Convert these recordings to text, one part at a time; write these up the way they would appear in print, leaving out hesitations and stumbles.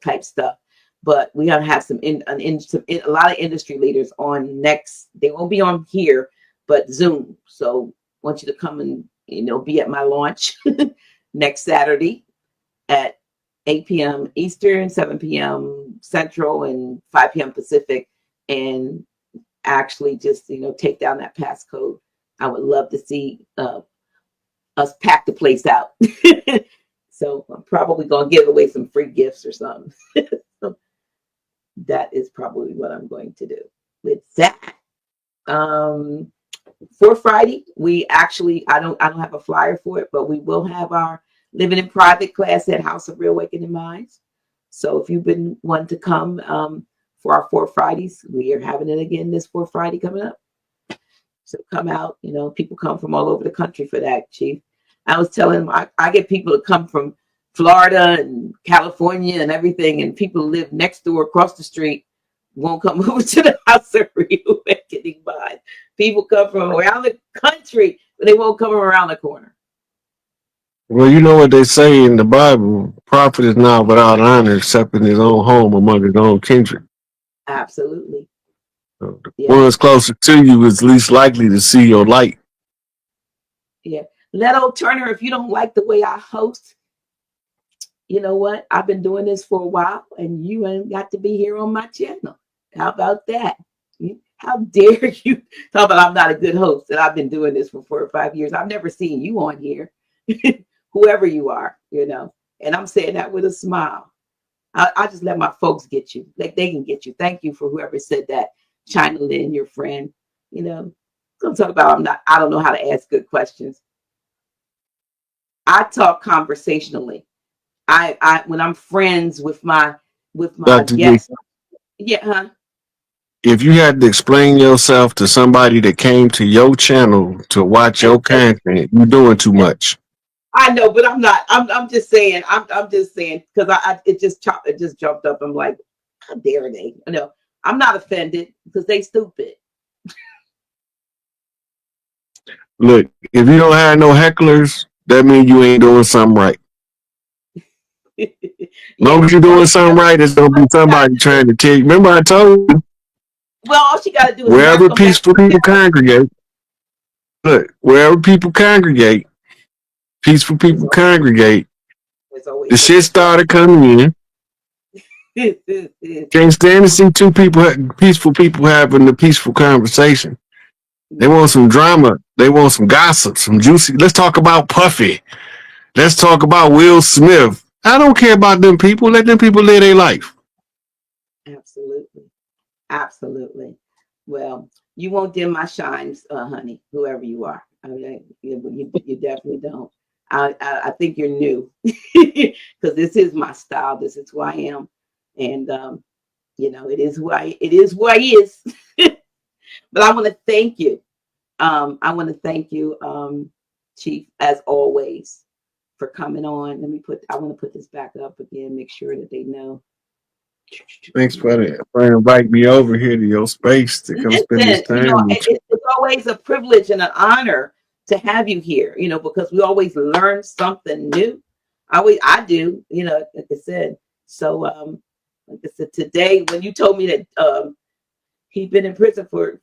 type stuff. But we gotta have a lot of industry leaders on next. They won't be on here, but Zoom. So I want you to come and be at my launch next Saturday at 8 p.m. Eastern, 7 p.m. Central, and 5 p.m. Pacific, and actually just take down that passcode. I would love to see us pack the place out. So I'm probably gonna give away some free gifts or something. So that is probably what I'm going to do with that. For Friday, we actually I don't have a flyer for it, but we will have our Living in Private class at House of Real Awakening Minds. So if you've been wanting to come for our 4 Fridays, we are having it again this 4 Friday coming up. So come out. People come from all over the country for that, Chief. I was telling them I get people to come from Florida and California and everything, and people who live next door, across the street, won't come over to the House of Real Awakening Minds. People come from around the country, but they won't come around the corner. Well, you know what they say in the Bible: prophet is not without honor except in his own home among his own kindred. Absolutely. So the ones closer to you is least likely to see your light. Yeah. Let old Turner, if you don't like the way I host, you know what? I've been doing this for a while, and you ain't got to be here on my channel. How about that? How dare you talk about I'm not a good host, and I've been doing this for 4 or 5 years. I've never seen you on here. Whoever you are, and I'm saying that with a smile. I just let my folks get you. Like, they can get you. Thank you for whoever said that. China Lynn, your friend. I'm talking about I don't know how to ask good questions. I talk conversationally. I when I'm friends with my guests. Yeah, huh? If you had to explain yourself to somebody that came to your channel to watch your content, you're doing too much. I know, but I'm not. I'm just saying. I'm just saying because it just jumped up. I'm like, how dare they? I'm not offended because they stupid. Look, if you don't have no hecklers, that means you ain't doing something right. As long as you're doing something right, there's gonna be somebody trying to tell you. Remember, I told you. Well, all she got to do is wherever peaceful people congregate. Look, wherever people congregate, peaceful people congregate. The shit started coming in. Can't stand to see two peaceful people having a peaceful conversation. They want some drama. They want some gossip, some juicy. Let's talk about Puffy. Let's talk about Will Smith. I don't care about them people. Let them people live their life. Absolutely. Absolutely. Well, you won't dim my shines, honey, whoever you are. I mean, you definitely don't. I think you're new because this is my style. This is who I am. And, it is who I is. But I want to thank you. I want to thank you, Chief, as always, for coming on. I want to put this back up again, make sure that they know. Thanks for inviting me over here to your space to come spend this time with you. It's always a privilege and an honor to have you here, because we always learn something new. I do, like I said. So, like I said, today, when you told me that he'd been in prison for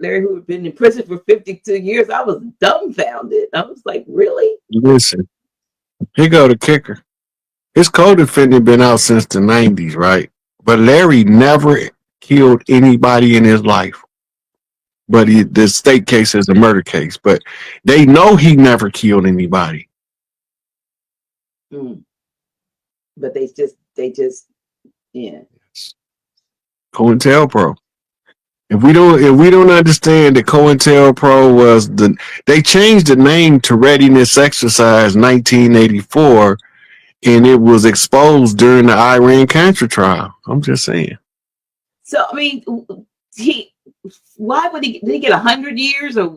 Larry, who had been in prison for 52 years, I was dumbfounded. I was like, really? Listen, here go the kicker. His co-defendant been out since the 90s, right? But Larry never killed anybody in his life. But the state case is a murder case. But they know he never killed anybody. But they just, yeah. COINTELPRO. If we don't understand that COINTELPRO was they changed the name to Readiness Exercise 1984. And it was exposed during the Iran-Contra trial. I'm just saying. So, I mean, why did he get 100 years? Or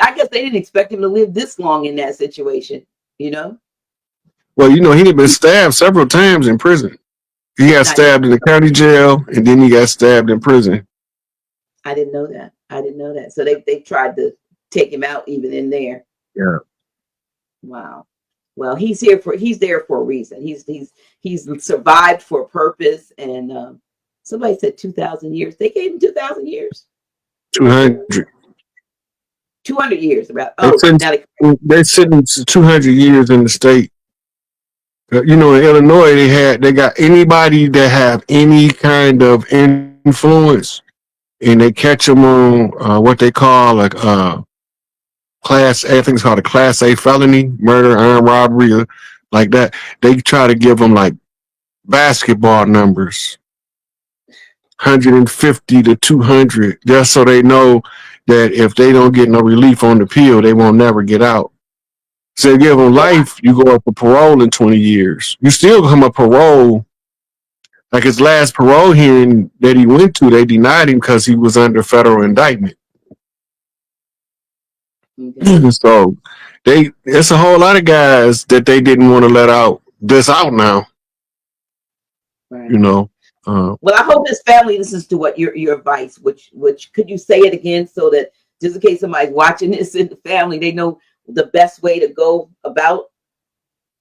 I guess they didn't expect him to live this long in that situation, Well, he had been stabbed several times in prison. He got stabbed in the county jail, and then he got stabbed in prison. I didn't know that. So they tried to take him out even in there. Yeah. Wow. Well, he's there for a reason. He's survived for a purpose. And somebody said 2,000 years. They gave him 2,000 years. 200. 200 years. About They sitting, now they sitting 200 years in the state. You know, in Illinois, they got anybody that have any kind of influence, and they catch them on what they call like class A. I think it's called a class A felony, murder, armed robbery, or like that. They try to give them like basketball numbers, 150 to 200, just so they know that if they don't get no relief on the appeal, they won't never get out. So they give them life, you go up for parole in 20 years. You still come up parole. Like his last parole hearing that he went to, they denied him because he was under federal indictment. Okay. So it's a whole lot of guys that they didn't want to let out this out now. Right. You know. Well, I hope his family listens to what your advice. Which could you say it again so that just in case somebody's watching this in the family, they know the best way to go about.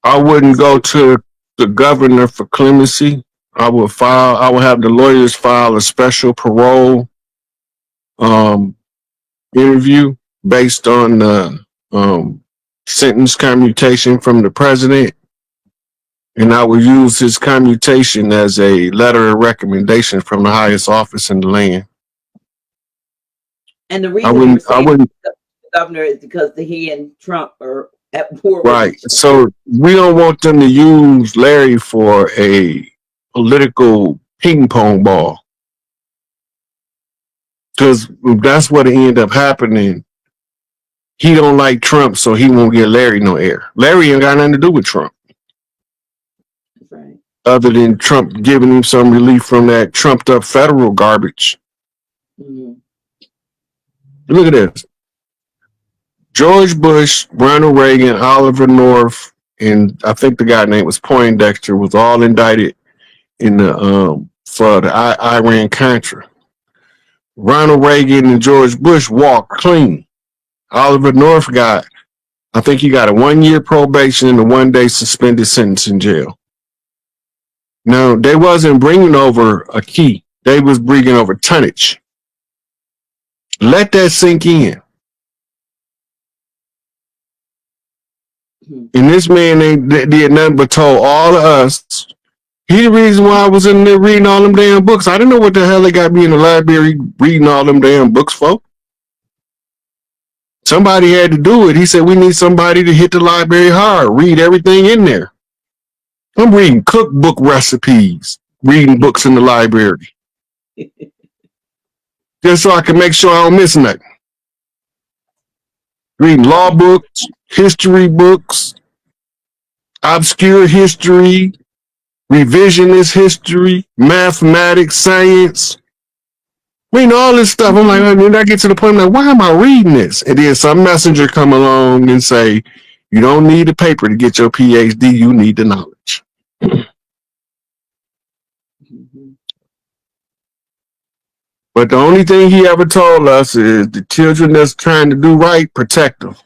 I wouldn't go to the governor for clemency. I would have the lawyers file a special parole interview based on the sentence commutation from the president. And I would use his commutation as a letter of recommendation from the highest office in the land. And the reason you're saying the governor is because he and Trump are at war with right. each other. So we don't want them to use Larry for a political ping pong ball. Because that's what ended up happening. He don't like Trump, so he won't get Larry no air. Larry ain't got nothing to do with Trump. Right. Other than Trump giving him some relief from that trumped up federal garbage. Mm-hmm. Look at this. George Bush, Ronald Reagan, Oliver North, and I think the guy named was Poindexter was all indicted in the for the Iran Contra. Ronald Reagan and George Bush walked clean. Oliver North I think he got a 1-year probation and a 1-day suspended sentence in jail. Now, they wasn't bringing over a key. They was bringing over tonnage. Let that sink in. And this man ain't did nothing but told all of us. He the reason why I was in there reading all them damn books. I didn't know what the hell they got me in the library reading all them damn books for. Somebody had to do it. He said, we need somebody to hit the library hard, read everything in there. I'm reading cookbook recipes, reading books in the library. Just so I can make sure I don't miss nothing. Reading law books, history books, obscure history, revisionist history, mathematics, science. Reading all this stuff. I'm like, then I get to the point, I'm like, why am I reading this? And then some messenger come along and say, you don't need the paper to get your PhD, you need the knowledge. But the only thing he ever told us is the children that's trying to do right, protect them.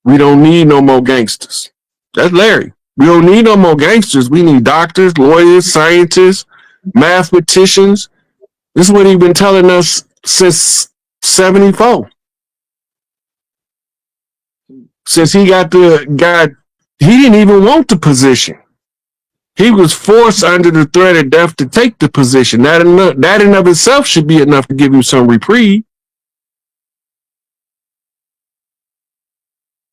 We don't need no more gangsters. That's Larry. We don't need no more gangsters. We need doctors, lawyers, scientists, mathematicians. This is what he's been telling us since 74. Since he he didn't even want the position. He was forced under the threat of death to take the position. That in of itself should be enough to give him some reprieve.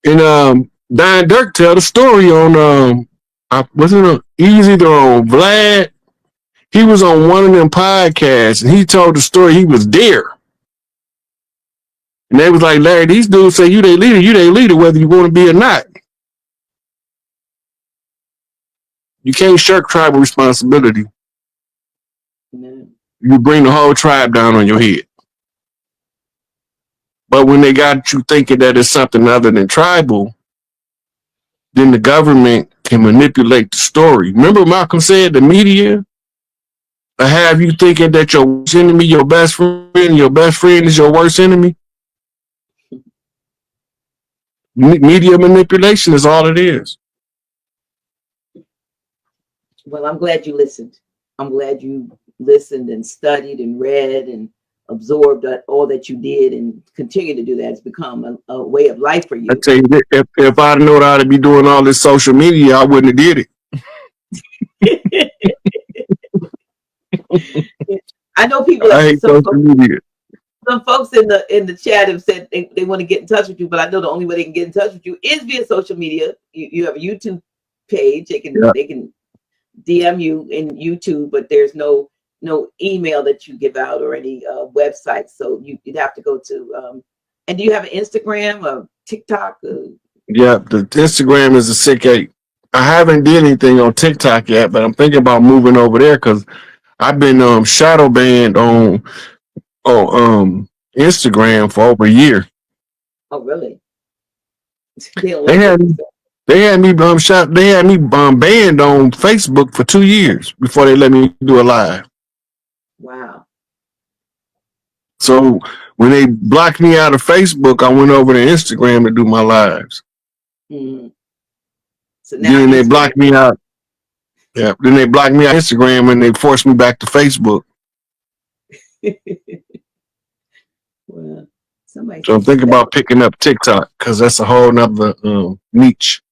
And Don Dirk tell the story on he was either on Vlad. He was on one of them podcasts and he told the story he was there. And they was like, Larry, these dudes say you their leader, whether you want to be or not. You can't shirk tribal responsibility. No. You bring the whole tribe down on your head. But when they got you thinking that it's something other than tribal, then the government can manipulate the story. Remember Malcolm said the media will have you thinking that your worst enemy, your best friend is your worst enemy. Media manipulation is all it is. Well, I'm glad you listened. I'm glad you listened and studied and read and absorbed all that you did and continue to do that. It's become a way of life for I you. tell you, if I'd known how to be doing all this social media, I wouldn't have did it. I know people I have hate social media. some folks in the chat have said they want to get in touch with you, but I know the only way they can get in touch with you is via social media. You have a YouTube page. Yeah. They can DM you in YouTube, but there's no email that you give out or any website. So you'd have to go to. And do you have an Instagram or TikTok? Yeah, the Instagram is a SikApe. I haven't did anything on TikTok yet, but I'm thinking about moving over there because I've been shadow banned on Instagram for over a year. Oh, really? They don't They like had it. they had me banned on Facebook for 2 years before they let me do a live. Wow. So when they blocked me out of Facebook, I went over to Instagram to do my lives. Mm-hmm. So now Then they Instagram. blocked me out. Yeah. Then they blocked me out of Instagram and they forced me back to Facebook. Well, somebody. So I'm thinking about picking up TikTok because that's a whole nother niche.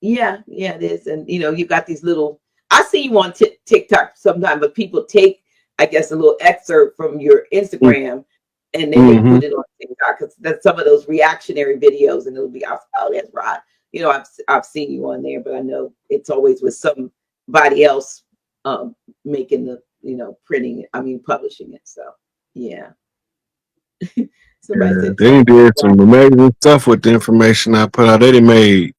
Yeah, it is. And you got these little. I see you on TikTok sometimes, but people take, I guess, a little excerpt from your Instagram, and then they put it on TikTok because that's some of those reactionary videos, and it'll be, oh, that's right. I've seen you on there, but I know it's always with somebody else making the, printing. I mean, publishing it. So yeah. Somebody said They did some amazing stuff with the information I put out. They made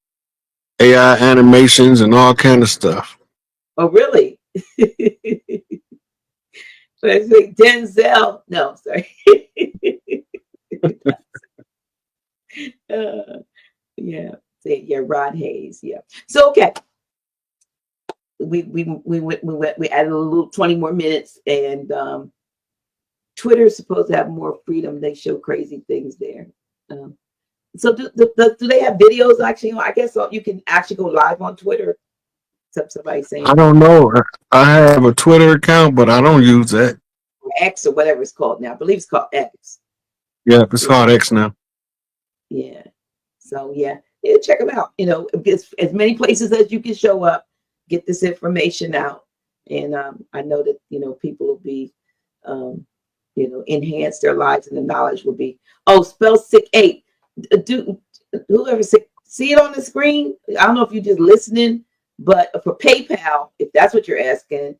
AI animations and all kind of stuff. Oh, really? Let's say Denzel. No, sorry. Yeah. Yeah, Rod Hayes. Yeah. So okay. We added a little 20 more minutes, and Twitter is supposed to have more freedom. They show crazy things there. So do they have videos actually? I guess you can actually go live on Twitter. Except somebody saying I don't know. I have a Twitter account, but I don't use that. X or whatever it's called now. I believe it's called X. Yeah, it's called X now. Yeah. So yeah, check them out. As many places as you can show up, get this information out, and I know that people will be, enhance their lives, and the knowledge will be. Oh, spell SikApe. Do whoever see it on the screen? I don't know if you're just listening, but for PayPal, if that's what you're asking,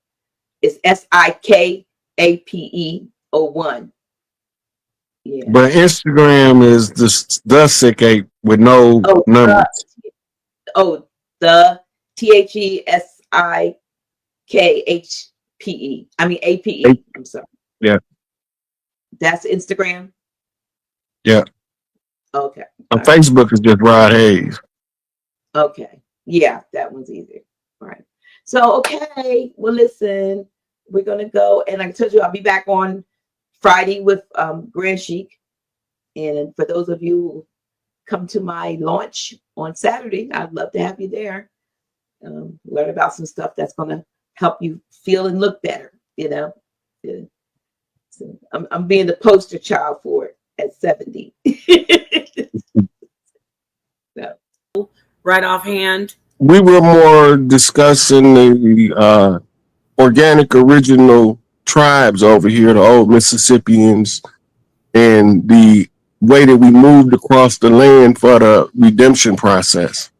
it's SIKAPE01. Yeah. But Instagram is the SikApe with no numbers. The THESIKHPE. I mean APE. I'm sorry. Yeah. That's Instagram. Yeah. Okay. Facebook is just Rod Hayes. Okay. Yeah, that one's easier. All right. So okay. Well, listen, we're gonna go, and like I told you, I'll be back on Friday with Grand Chic. And for those of you who come to my launch on Saturday, I'd love to have you there. Learn about some stuff that's going to help you feel and look better. So I'm being the poster child for it at 70. So. Right offhand, we were more discussing the organic original tribes over here, the old Mississippians, and the way that we moved across the land for the redemption process.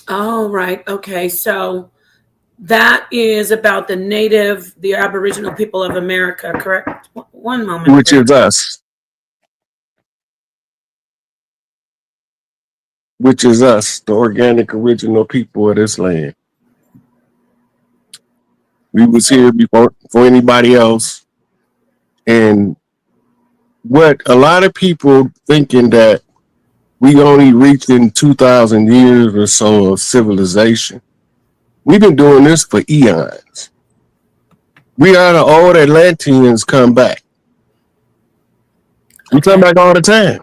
Oh, right. Okay. So that is about the Aboriginal people of America, correct? One moment. Which is us. Which is us, the organic original people of this land. We was here before anybody else. And what a lot of people thinking that we only reached in 2,000 years or so of civilization. We've been doing this for eons. We are the old Atlanteans come back. We come back all the time.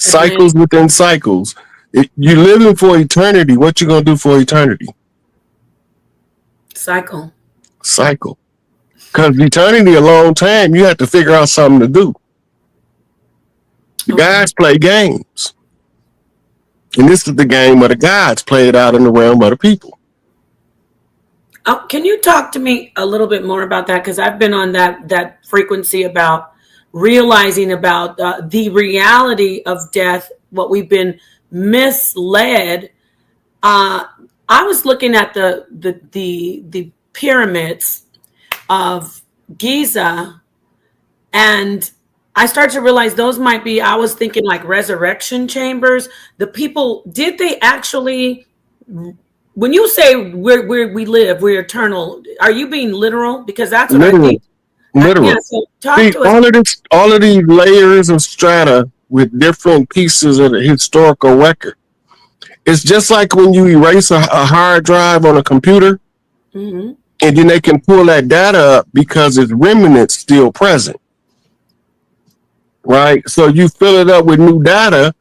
Again, Cycles within cycles. You're living for eternity. What you gonna do for eternity? cycle. Cycle. Because eternity a long time. You have to figure out something to do. The guys play games. And this is the game where the gods play it out in the realm of the people. Oh, can you talk to me a little bit more about that? Because I've been on that frequency about realizing about the reality of death, what we've been misled. I was looking at the pyramids of Giza, and I started to realize those might be, I was thinking like resurrection chambers. The people, did they actually, when you say we live, we're eternal, are you being literal? Because that's what Literal. I think. Literal. Yeah, so talk See, to us. all of these layers of strata with different pieces of the historical record. It's just like when you erase a hard drive on a computer, Mm-hmm. and then they can pull that data up because its remnants still present. Right? So you fill it up with new data,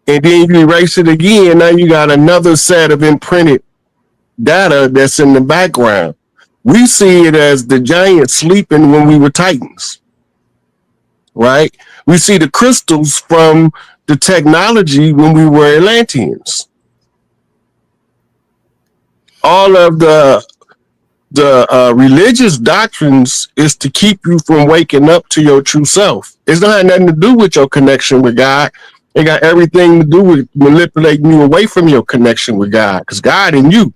and then you erase it again. Now you got another set of imprinted data that's in the background. We see it as the giants sleeping when we were titans. Right? We see the crystals from the technology when we were Atlanteans. All of the religious doctrines is to keep you from waking up to your true self. It's not had nothing to do with your connection with God. It got everything to do with manipulating you away from your connection with God, because God in you.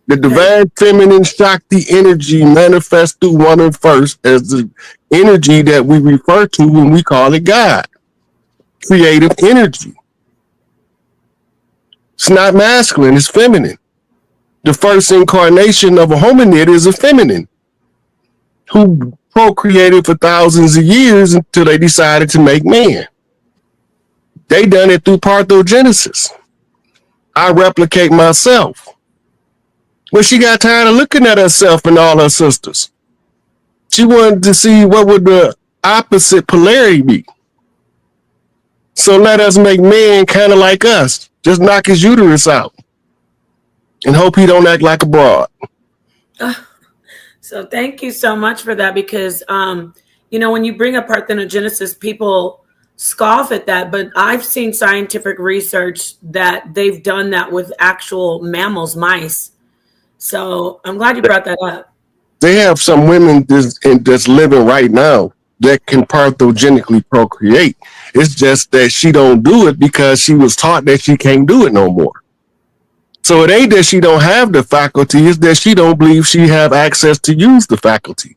The divine feminine Shakti energy manifests through woman first as the energy that we refer to when we call it God. Creative energy. It's not masculine, it's feminine. The first incarnation of a hominid is a feminine who procreated for thousands of years until they decided to make man. They done it through parthenogenesis. I replicate myself. Well, she got tired of looking at herself and all her sisters. She wanted to see what would the opposite polarity be. So let us make man kind of like us. Just knock his uterus out and hope he don't act like a broad. So thank you so much for that, because when you bring up parthenogenesis, people scoff at that, but I've seen scientific research that they've done that with actual mammals, mice. So I'm glad you brought that up. They have some women that's living right now that can parthenogenically procreate. It's just that she don't do it because she was taught that she can't do it no more. So it ain't that she don't have the faculty, it's that she don't believe she have access to use the faculty.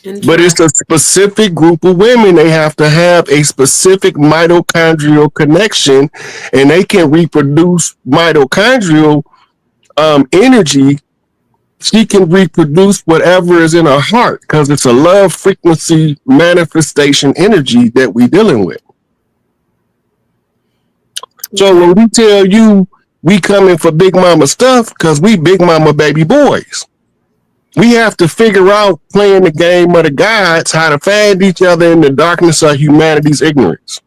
But it's a specific group of women. They have to have a specific mitochondrial connection, and they can reproduce mitochondrial energy. She can reproduce whatever is in her heart because it's a love frequency manifestation energy that we're dealing with. So when we tell you we coming for Big Mama stuff, because we Big Mama baby boys, we have to figure out, playing the game of the gods, how to find each other in the darkness of humanity's ignorance.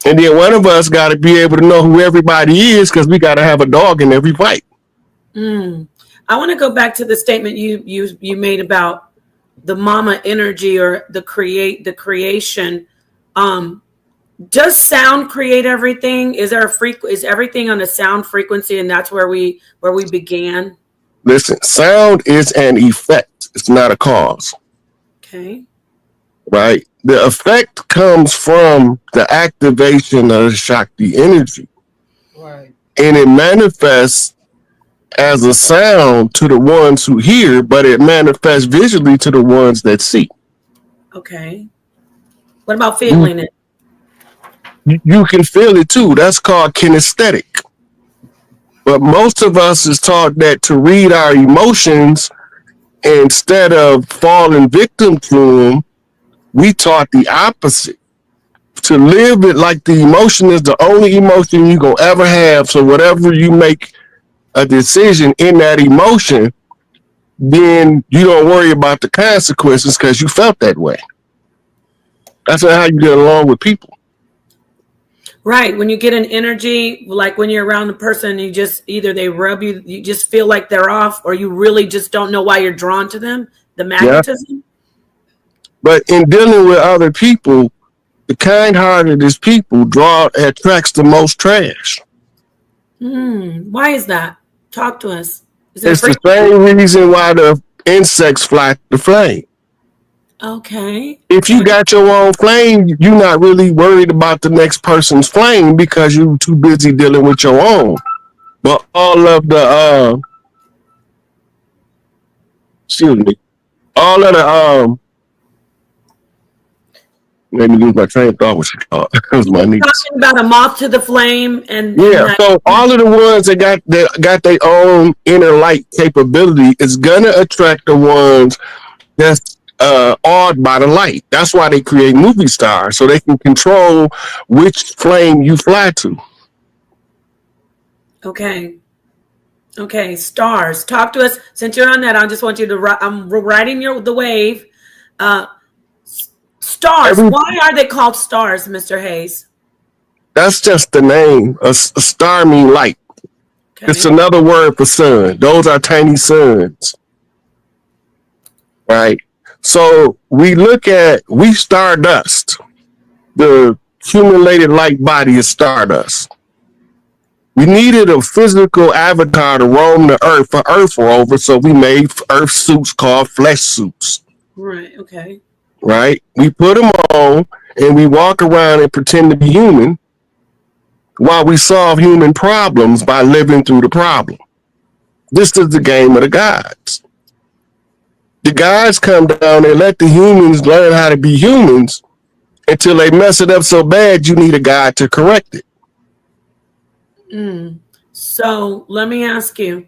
And then one of us got to be able to know who everybody is, because we got to have a dog in every fight. I want to go back to the statement you made about the mama energy, or the creation. Does sound create everything? Is there is everything on a sound frequency, and that's where we began? Listen, sound is an effect. It's not a cause. Okay. Right? The effect comes from the activation of the Shakti energy. Right. And it manifests as a sound to the ones who hear, but it manifests visually to the ones that see. Okay. What about feeling it? You can feel it too. That's called kinesthetic. But most of us is taught that to read our emotions, instead of falling victim to them, we taught the opposite. To live it like the emotion is the only emotion you're going to ever have. So whatever you make a decision in that emotion, then you don't worry about the consequences because you felt that way. That's not how you get along with people. Right. When you get an energy, like when you're around the person, you just either they rub you, you just feel like they're off, or you really just don't know why you're drawn to them. The magnetism. But in dealing with other people, the kind-heartedest people attracts the most trash. Why is that? Talk to us. It's the same reason why the insects fly the flame. Okay. If you got your own flame, you're not really worried about the next person's flame because you're too busy dealing with your own. But all of the made me lose my train of thought. What she thought? It was my niece. Talking about a moth to the flame, and so all of the ones that got their own inner light capability is gonna attract the ones that's awed by the light. That's why they create movie stars, so they can control which flame you fly to. Okay. Stars. Talk to us. Since you're on that, I just want you to write. I'm riding the wave. Stars. Why are they called stars, Mr. Hayes? That's just the name. A star means light. Okay. It's another word for sun. Those are tiny suns. Right? So we stardust. The accumulated light body is stardust. We needed a physical avatar to roam the earth for Earth rover, so we made Earth suits called flesh suits. Right, okay. Right? We put them on and we walk around and pretend to be human while we solve human problems by living through the problem. This is the game of the gods. The gods come down and let the humans learn how to be humans until they mess it up so bad you need a god to correct it. So let me ask you,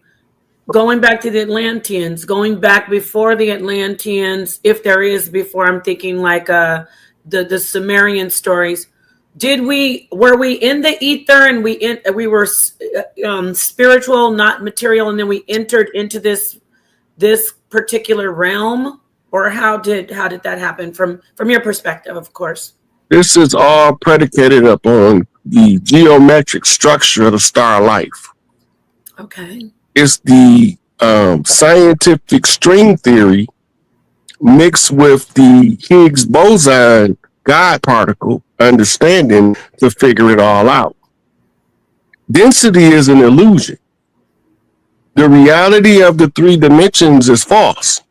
going back to the Atlanteans, going back before the Atlanteans, if there is before, I'm thinking like the Sumerian stories. Were we in the ether and we were spiritual, not material, and then we entered into this particular realm, or how did that happen from your perspective, of course? This is all predicated upon the geometric structure of the star life. Okay. It's the scientific string theory mixed with the Higgs boson God particle understanding to figure it all out. Density is an illusion. The reality of the 3 dimensions is false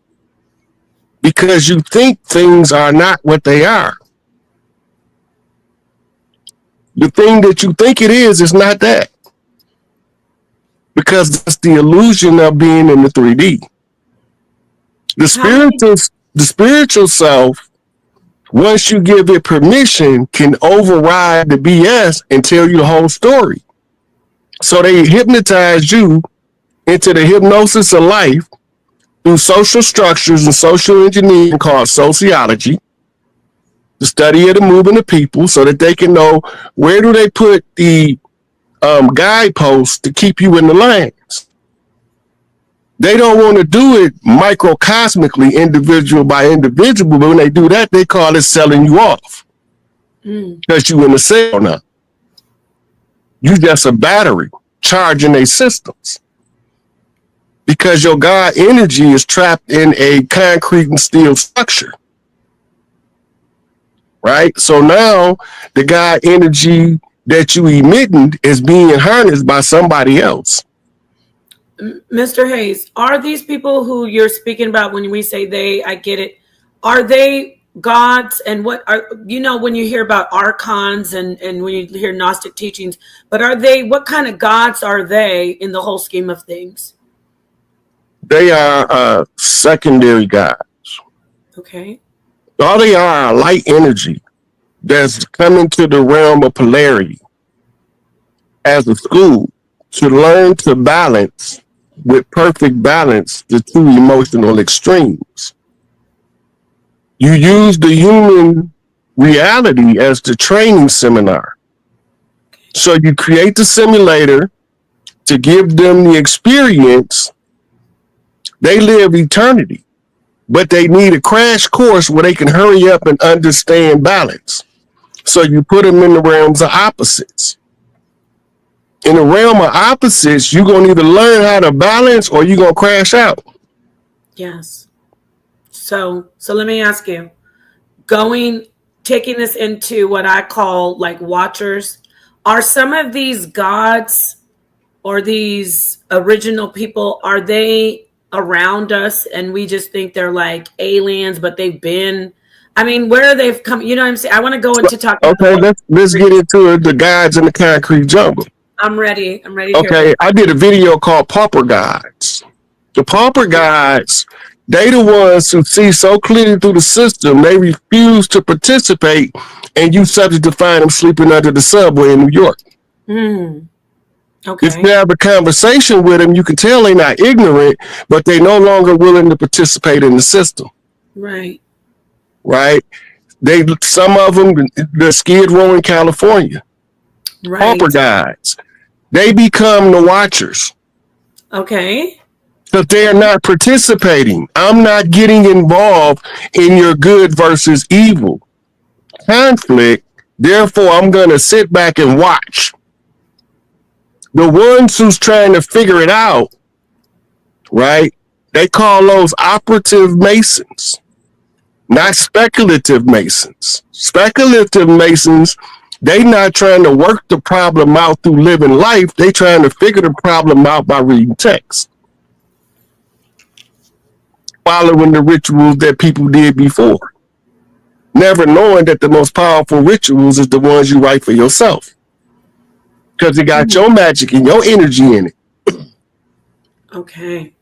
because you think things are not what they are. The thing that you think it is not that. Because that's the illusion of being in the 3D. The spiritual self, once you give it permission, can override the BS and tell you the whole story. So they hypnotize you into the hypnosis of life through social structures and social engineering called sociology, the study of the movement of people, so that they can know where do they put the guideposts to keep you in the lanes. They don't want to do it microcosmically, individual by individual, but when they do that, they call it selling you off. Because you in the cell now. You just a battery charging their systems. Because your God energy is trapped in a concrete and steel structure. Right? So now the God energy that you emitting is being harnessed by somebody else. Mr. Hayes, are these people who you're speaking about when we say they, I get it, are they gods? And what are, when you hear about archons and when you hear Gnostic teachings, but what kind of gods are they in the whole scheme of things? They are secondary gods. Okay. All they are light energy that's coming to the realm of polarity as a school to learn to balance with perfect balance the 2 emotional extremes. You use the human reality as the training seminar. So you create the simulator to give them the experience. They live eternity. but they need a crash course where they can hurry up and understand balance. So you put them in the realms of opposites. In the realm of opposites, you're going to either learn how to balance or you're going to crash out. Yes. So let me ask you, taking this into what I call like watchers, are some of these gods or these original people, are they around us and we just think they're like aliens, but they've been, I mean, where they've come, you know what I'm saying? I want to go into talking Okay, about let's get into it, the gods in the concrete jungle. I'm ready to hear Okay, I did a video called Pauper Gods. The Pauper Gods, they the ones who see so clearly through the system, they refuse to participate, and you subject to find them sleeping under the subway in New York. Okay. If you have a conversation with them, you can tell they're not ignorant, but they're no longer willing to participate in the system. Right. Right? Some of them, the Skid Row in California. Right. Pauper Gods. They become the watchers. Okay. But they're not participating. I'm not getting involved in your good versus evil conflict. Therefore, I'm going to sit back and watch. The ones who's trying to figure it out, right? They call those operative Masons, not speculative Masons. Speculative Masons, they not trying to work the problem out through living life. They trying to figure the problem out by reading text, following the rituals that people did before, never knowing that the most powerful rituals is the ones you write for yourself, because it got your magic and your energy in it. Okay.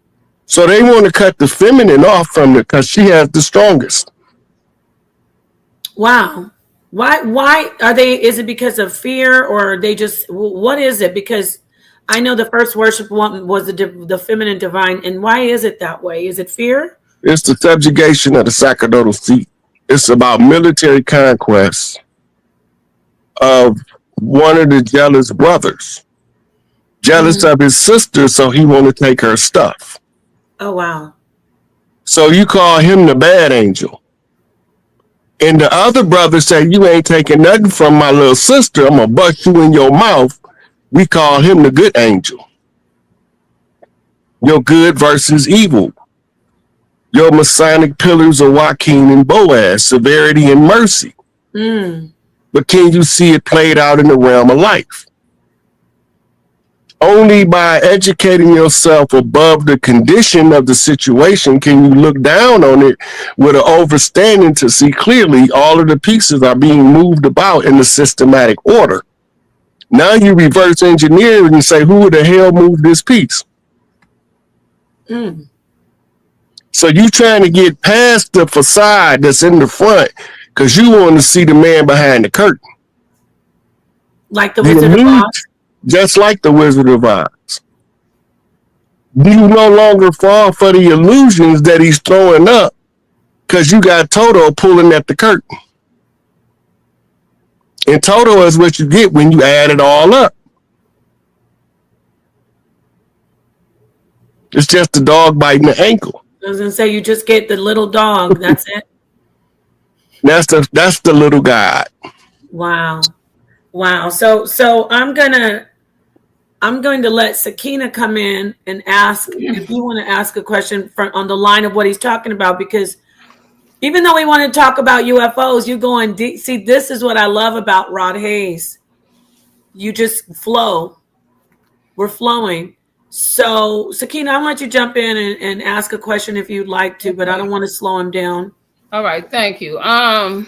So they want to cut the feminine off from it because she has the strongest. Wow. Why are they, is it because of fear, or are they just, what is it? Because I know the first worship one was the feminine divine, and why is it that way? Is it fear? It's the subjugation of the sacerdotal seat. It's about military conquest of one of the jealous brothers, jealous of his sister, so he want to take her stuff. Oh, wow. So you call him the bad angel. And the other brother say, you ain't taking nothing from my little sister. I'm going to bust you in your mouth. We call him the good angel. Your good versus evil. Your Masonic pillars of Joaquin and Boaz, severity and mercy. But can you see it played out in the realm of life? Only by educating yourself above the condition of the situation can you look down on it with an overstanding to see clearly all of the pieces are being moved about in a systematic order. Now you reverse engineer and say, who the hell moved this piece? So you trying to get past the facade that's in the front because you want to see the man behind the curtain. Like the Wizard of Oz? Just like the Wizard of Oz. You no longer fall for the illusions that he's throwing up because you got Toto pulling at the curtain. And Toto is what you get when you add it all up. It's just the dog biting the ankle. I was going to say, you just get the little dog. That's it. That's the little god. Wow. So I'm going to let Sakina come in and ask if you want to ask a question on the line of what he's talking about, because even though we want to talk about UFOs, you go in deep. See, this is what I love about Rod Hayes. You just flow. We're flowing. So Sakina, I want you to jump in and ask a question if you'd like to, but I don't want to slow him down. All right, thank you. I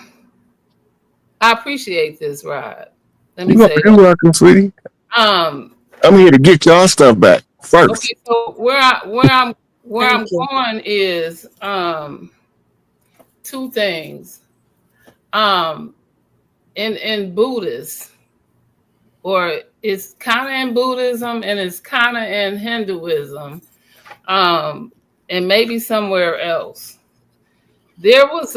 appreciate this, Rod. Let me say You're welcome, sweetie. I'm here to get y'all stuff back first. Okay, so where I'm going is two things. In Buddhist, or it's kind of in Buddhism and it's kind of in Hinduism, and maybe somewhere else. There was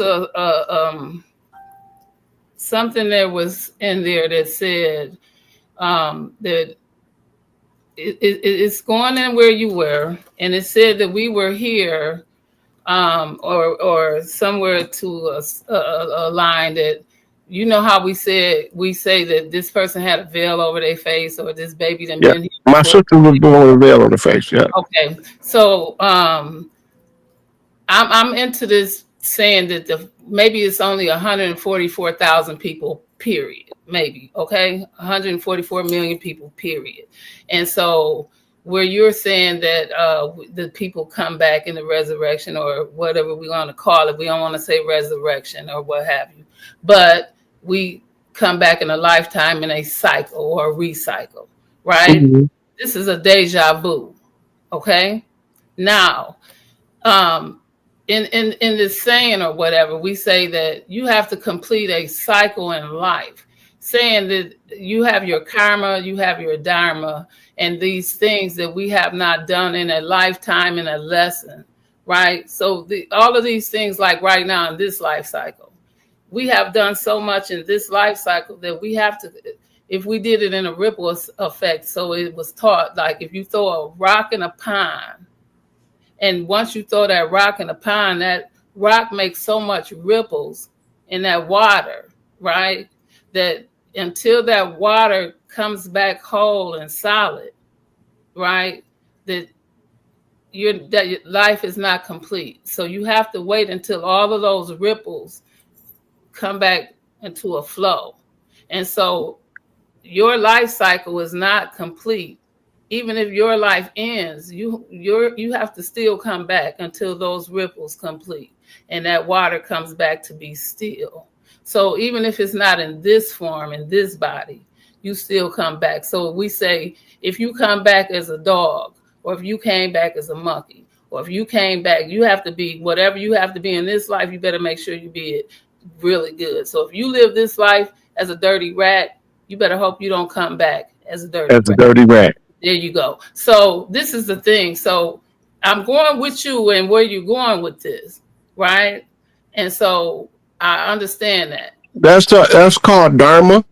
something that was in there that said that it's going in where you were, and it said that we were here or somewhere to a line that, you know how we say that this person had a veil over their face, or this baby done Yeah. been here My before. sister was born with a veil on her face. Yeah. Okay, so I'm into this saying that maybe it's only 144,000 people, period. Maybe, okay, 144 million people, period. And so where you're saying that the people come back in the resurrection, or whatever we want to call it, we don't want to say resurrection or what have you, but we come back in a lifetime in a cycle or a recycle, right? Mm-hmm. This is a deja vu, okay? Now, in this saying or whatever, we say that you have to complete a cycle in life, saying that you have your karma, you have your dharma, and these things that we have not done in a lifetime, in a lesson, right? So all of these things, like right now in this life cycle, we have done so much in this life cycle that we have to, if we did it in a ripple effect, so it was taught, like if you throw a rock in a pond, and once you throw that rock in a pond, that rock makes so much ripples in that water, right? That until that water comes back whole and solid, right? That your life is not complete. So you have to wait until all of those ripples come back into a flow. And so your life cycle is not complete. Even if your life ends, you have to still come back until those ripples complete and that water comes back to be still. So even if it's not in this form, in this body, you still come back. So we say, if you come back as a dog, or if you came back as a monkey, or if you came back, you have to be whatever you have to be in this life. You better make sure you be it really good. So if you live this life as a dirty rat, you better hope you don't come back as a dirty rat. A dirty rat. There you go. So this is the thing. So I'm going with you and where you're going with this, right? And so I understand that. That's called dharma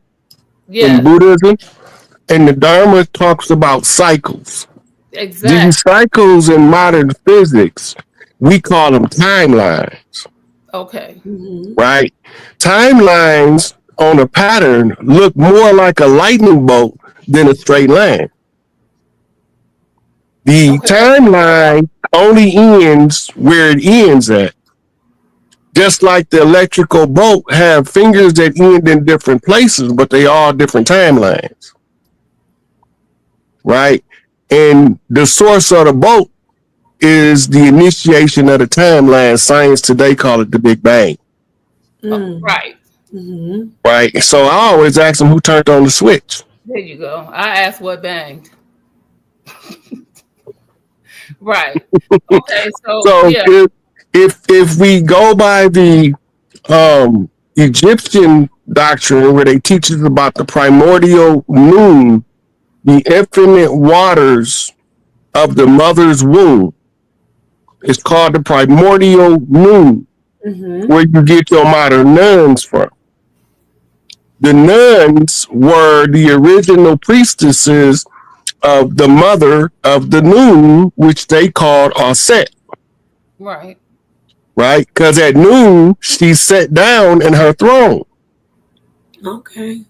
in Buddhism, and the dharma talks about cycles. Exactly. These cycles in modern physics, we call them timelines. Okay. Mm-hmm. Right? Timelines on a pattern look more like a lightning bolt than a straight line. The timeline only ends where it ends at. Just like the electrical bolt have fingers that end in different places, but they all different timelines. Right? And the source of the bolt is the initiation of the timeline. Science today call it the Big Bang. Right. Mm-hmm. Right. So I always ask them who turned on the switch. There you go. I asked what banged. Right. Okay. So yeah. if we go by the Egyptian doctrine, where they teach us about the primordial moon, the infinite waters of the mother's womb, it's called the primordial moon, where you get your modern nuns from. The nuns were the original priestesses of the mother of the noon, which they called Aset. Right. Right? Because at noon, she sat down in her throne. Okay.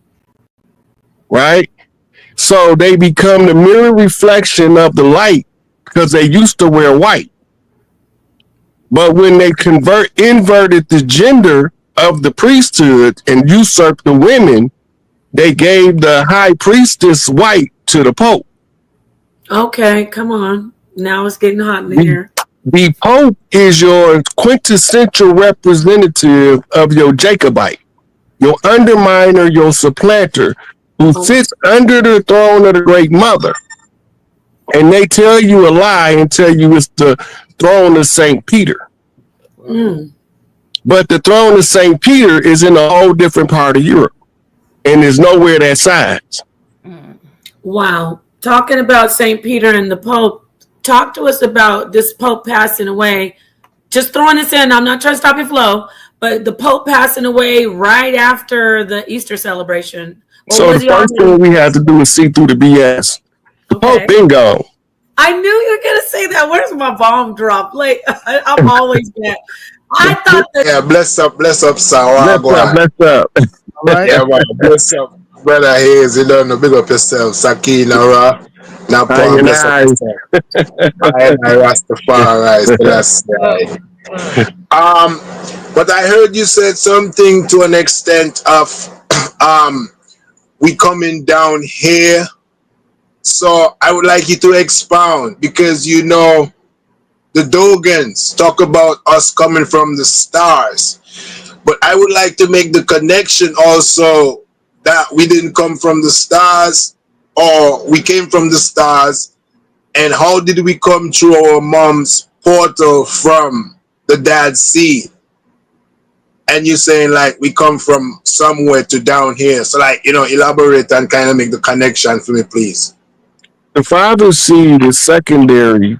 Right? So they become the mirror reflection of the light, because they used to wear white. But when they inverted the gender of the priesthood and usurped the women, they gave the high priestess white to the Pope. Okay, come on. Now it's getting hot in here. The Pope is your quintessential representative of your Jacobite, your underminer, your supplanter, who sits under the throne of the Great Mother. And they tell you a lie and tell you it's the throne of St. Peter. But the throne of St. Peter is in a whole different part of Europe, and there's nowhere that size. Wow. Talking about St. Peter and the Pope, talk to us about this Pope passing away. Just throwing this in, I'm not trying to stop your flow, but the Pope passing away right after the Easter celebration. So the first thing we have to do is see through the BS. The Pope been gone. I knew you were gonna say that. Where's my bomb drop? Like I'm always bad. I thought that. Yeah, bless up, sir. Bless Go up, on. bless up. All right. Yeah, man, bless up, brother Hayes. You don't know, big up yourself, Sakina, Ra. Now, Paul, Iron bless up eyes. yourself. I Rastafari, so that's right. But I heard you said something to an extent of, we coming down here. So I would like you to expound because you know the Dogans talk about us coming from the stars. But I would like to make the connection also that we didn't come from the stars, or we came from the stars, and how did we come through our mom's portal from the dad's seed? And you're saying like we come from somewhere to down here. So like, elaborate and kind of make the connection for me, please. The father's seed is secondary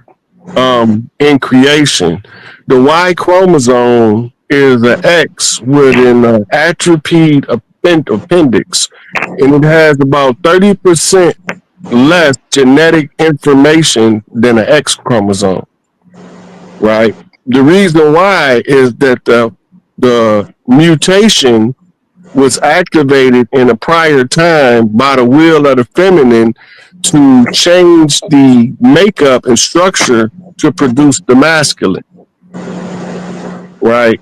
in creation. The Y chromosome is an X with an atrophied appendix, and it has about 30% less genetic information than an X chromosome, right? The reason why is that the mutation was activated in a prior time by the will of the feminine to change the makeup and structure to produce the masculine, right?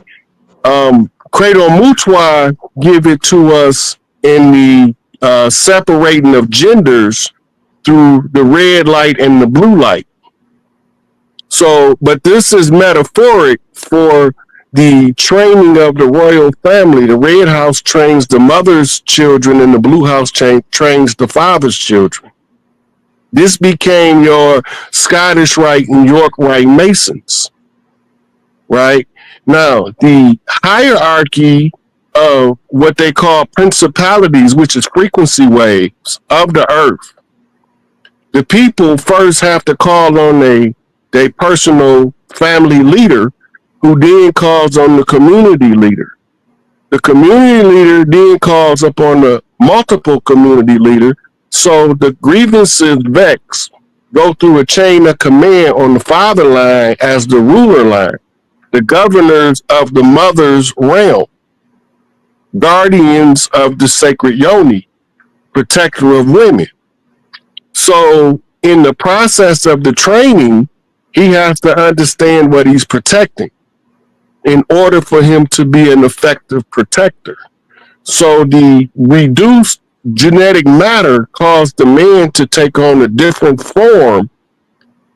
Credo Mutua give it to us in the separating of genders through the red light and the blue light. So, but this is metaphoric for the training of the royal family. The red house trains the mother's children and the blue house trains the father's children. This became your Scottish Rite and York Rite Masons, right? Now, the hierarchy of what they call principalities, which is frequency waves of the earth, the people first have to call on their personal family leader, who then calls on the community leader. The community leader then calls upon the multiple community leader. So the grievances vex go through a chain of command on the father line as the ruler line, the governors of the mother's realm, guardians of the sacred yoni, protector of women. So in the process of the training, he has to understand what he's protecting in order for him to be an effective protector. So the reduced genetic matter caused the man to take on a different form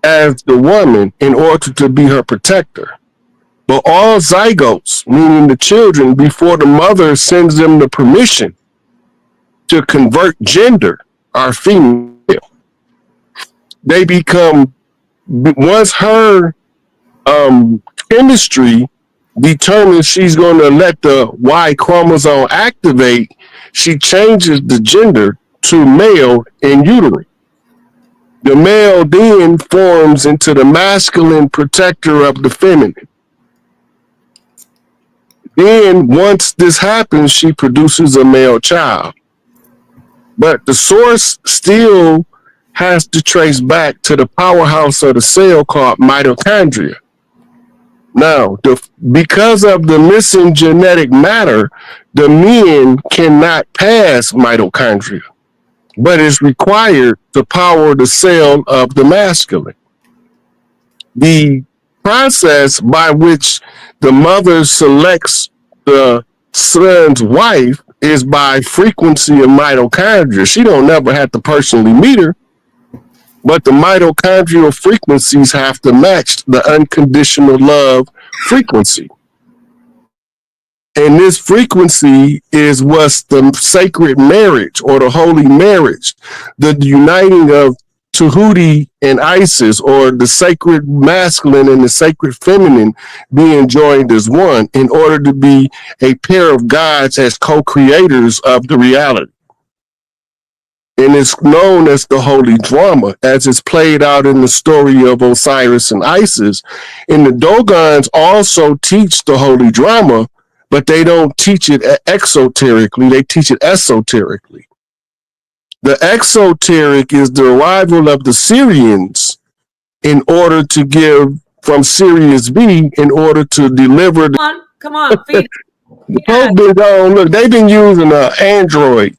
as the woman in order to be her protector. But all zygotes, meaning the children, before the mother sends them the permission to convert gender, are female. They become, once her chemistry determines she's going to let the Y chromosome activate, she changes the gender to male in utero. The male then forms into the masculine protector of the feminine. Then once this happens, she produces a male child. But the source still has to trace back to the powerhouse of the cell called mitochondria. Now, because of the missing genetic matter, the men cannot pass mitochondria, but it's required to power the cell of the masculine. The process by which the mother selects the son's wife is by frequency of mitochondria. She don't never have to personally meet her, but the mitochondrial frequencies have to match the unconditional love frequency. And this frequency is what's the sacred marriage or the holy marriage, the uniting of Tahuti and Isis, or the sacred masculine and the sacred feminine being joined as one in order to be a pair of gods as co-creators of the reality. And it's known as the holy drama, as it's played out in the story of Osiris and Isis. And the Dogons also teach the holy drama, but they don't teach it exoterically, they teach it esoterically. The exoteric is the arrival of the Syrians in order to give from Sirius B in order to deliver. Come on, feed. The Pope been gone. Look, they've been using an android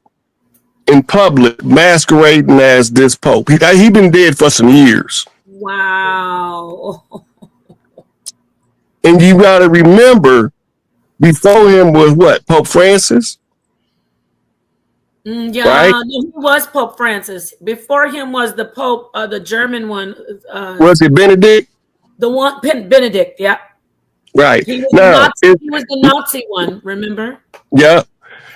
in public, masquerading as this Pope. He been dead for some years. Wow. And you got to remember, before him was what? Pope Francis? Yeah, right? no, he was Pope Francis. Before him was the Pope, the German one. Was it Benedict? The one, Benedict, yeah. Right. He was, now, he was the Nazi one, remember? Yeah.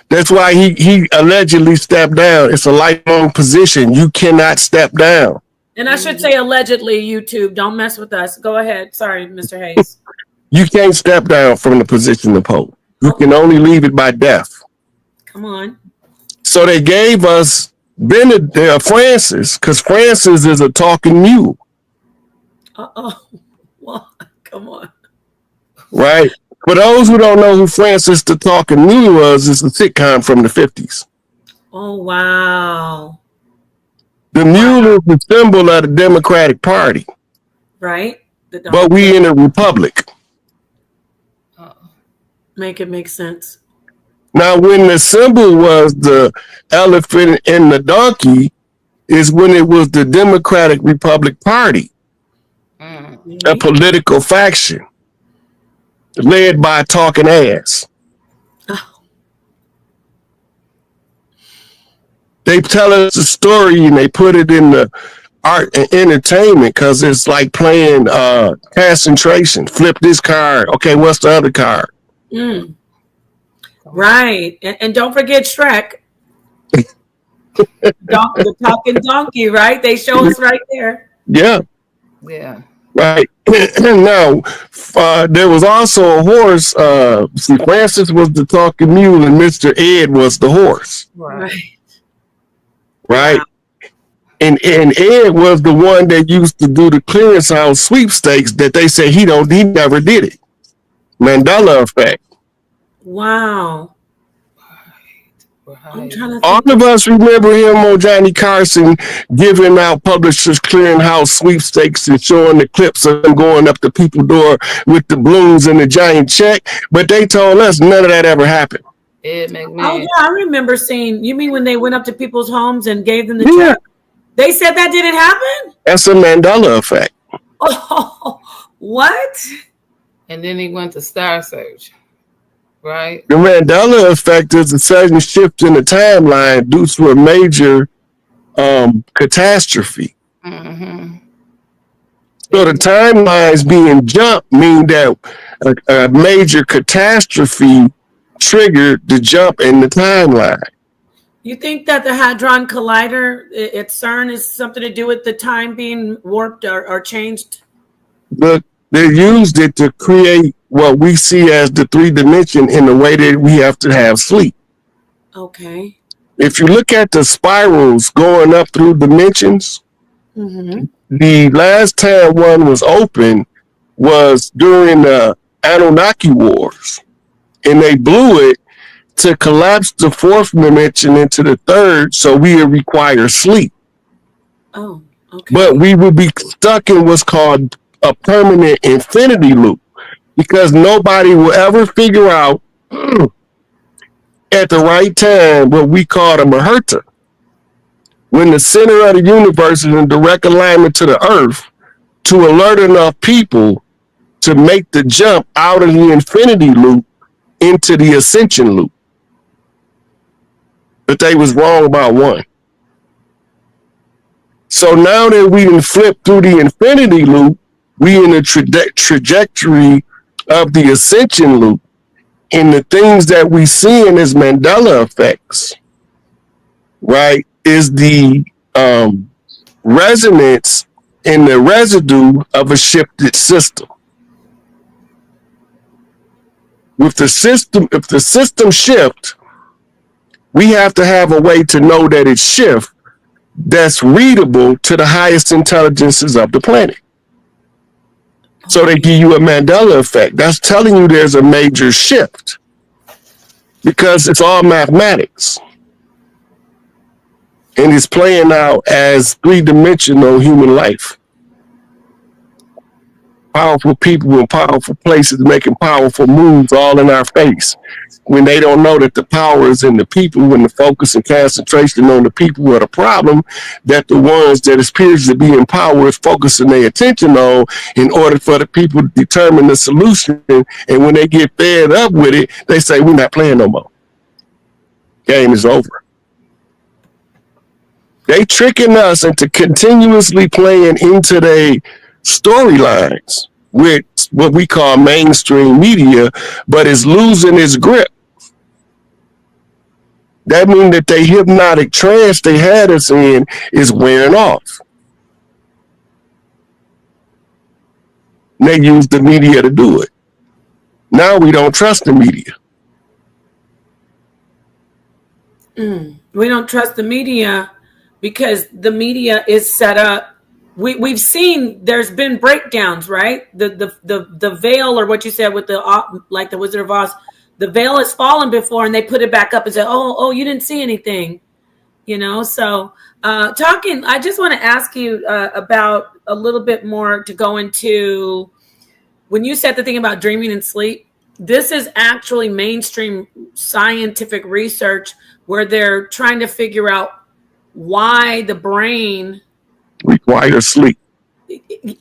That's why he allegedly stepped down. It's a lifelong position. You cannot step down. And I should say allegedly, YouTube. Don't mess with us. Go ahead. Sorry, Mr. Hayes. You can't step down from the position of Pope. You can only leave it by death. Come on. So they gave us Francis, because Francis is a talking mule. Uh-oh. Well, come on. Right? For those who don't know who Francis the Talking Mule was, it's a sitcom from the 50s. Oh, wow. The mule is the symbol of the Democratic Party. Right? But we in a republic. Make it make sense. Now, when the symbol was the elephant and the donkey, is when it was the Democratic Republic Party, a political faction led by a talking ass. Oh. They tell us a story and they put it in the art and entertainment because it's like playing concentration. Flip this card. Okay, what's the other card? Right. And don't forget Shrek. The talking donkey, right? They show us right there. Yeah. Yeah. Right. Now, there was also a horse. See, Francis was the talking mule and Mr. Ed was the horse. Right. Right. Wow. And Ed was the one that used to do the clearance house sweepstakes that they said he never did it. Mandela effect. Wow. Right. I'm trying to All of us remember him on Johnny Carson giving out Publishers Clearinghouse sweepstakes and showing the clips of him going up to people's door with the balloons and the giant check. But they told us none of that ever happened. Ed McMahon. Oh, yeah, I remember seeing. You mean when they went up to people's homes and gave them the check? They said that didn't happen? That's a Mandela effect. Oh, what? And then he went to Star Search. Right. The Mandela effect is a sudden shift in the timeline due to a major catastrophe. Mm-hmm. So the timelines being jumped mean that a major catastrophe triggered the jump in the timeline. You think that the Hadron Collider at CERN is something to do with the time being warped or changed? They used it to create what we see as the 3D in the way that we have to have sleep. Okay. If you look at the spirals going up through dimensions, the last time one was open was during the Anunnaki Wars. And they blew it to collapse the fourth dimension into the third, so we would require sleep. Oh, okay. But we would be stuck in what's called a permanent infinity loop. Because nobody will ever figure out at the right time what we call a Muhurta. When the center of the universe is in direct alignment to the earth, to alert enough people to make the jump out of the infinity loop into the ascension loop. But they was wrong about one. So now that we can flip through the infinity loop, we in a trajectory of the ascension loop, and the things that we see in as Mandela effects, right, is the resonance and the residue of a shifted system. With the system, if the system shifts, we have to have a way to know that it shifts that's readable to the highest intelligences of the planet. So they give you a Mandela effect. That's telling you there's a major shift because it's all mathematics. And it's playing out as three-dimensional human life. powerful people in powerful places making powerful moves all in our face, when they don't know that the power is in the people, when the focus and concentration on the people are the problem, that the ones that appears to be in power is focusing their attention on in order for the people to determine the solution. And when they get fed up with it, they say, we're not playing no more. Game is over. They tricking us into continuously playing into their storylines with what we call mainstream media, but it's losing its grip. That means that the hypnotic trance they had us in is wearing off. And they use the media to do it. Now we don't trust the media. We don't trust the media because the media is set up. We've seen there's been breakdowns, right? The veil, or what you said with the like the Wizard of Oz, the veil has fallen before, and they put it back up and say, "Oh, you didn't see anything," you know. So, I just want to ask you about a little bit more to go into when you said the thing about dreaming and sleep. This is actually mainstream scientific research where they're trying to figure out why the brain requires sleep,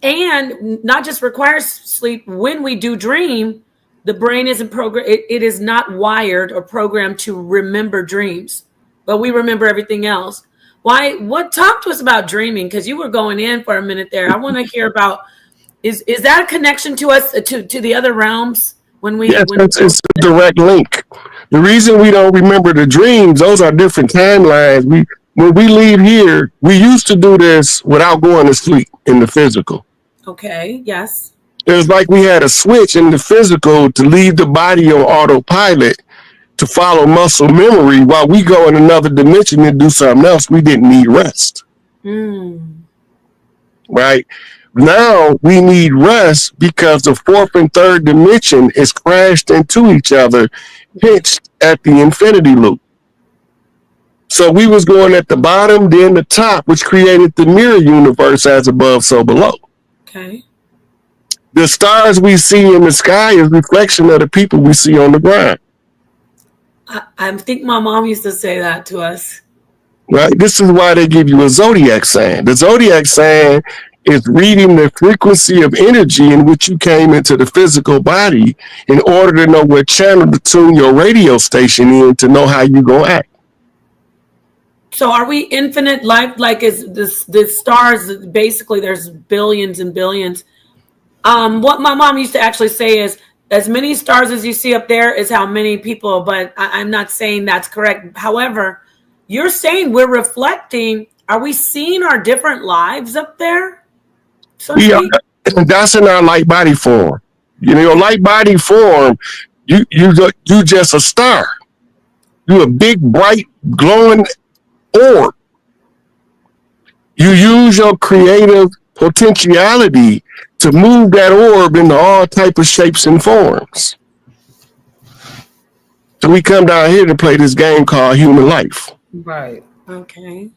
and not just requires sleep. When we do dream, the brain isn't programmed. It is not wired or programmed to remember dreams, but we remember everything else. Why? Talk to us about dreaming, because you were going in for a minute there. I want to hear about is that a connection to us to the other realms when we? Yes, it's a direct link. The reason we don't remember the dreams, those are different timelines. When we leave here, we used to do this without going to sleep in the physical. Okay, yes. It was like we had a switch in the physical to leave the body on autopilot to follow muscle memory while we go in another dimension and do something else. We didn't need rest. Right? Now we need rest because the fourth and third dimension is crashed into each other, pinched at the infinity loop. So we was going at the bottom, then the top, which created the mirror universe as above, so below. Okay. The stars we see in the sky is reflection of the people we see on the ground. I think my mom used to say that to us. Right? This is why they give you a zodiac sign. The zodiac sign is reading the frequency of energy in which you came into the physical body in order to know what channel to tune your radio station in to know how you gonna act. So are we infinite life? Like, is the stars, basically there's billions and billions. What my mom used to actually say is, as many stars as you see up there is how many people, but I'm not saying that's correct. However, you're saying we're reflecting. Are we seeing our different lives up there? So that's in our light body form. You know, your light body form, you just a star. You a big, bright, glowing orb. You use your creative potentiality to move that orb into all type of shapes and forms. So we come down here to play this game called human life. Right. Okay.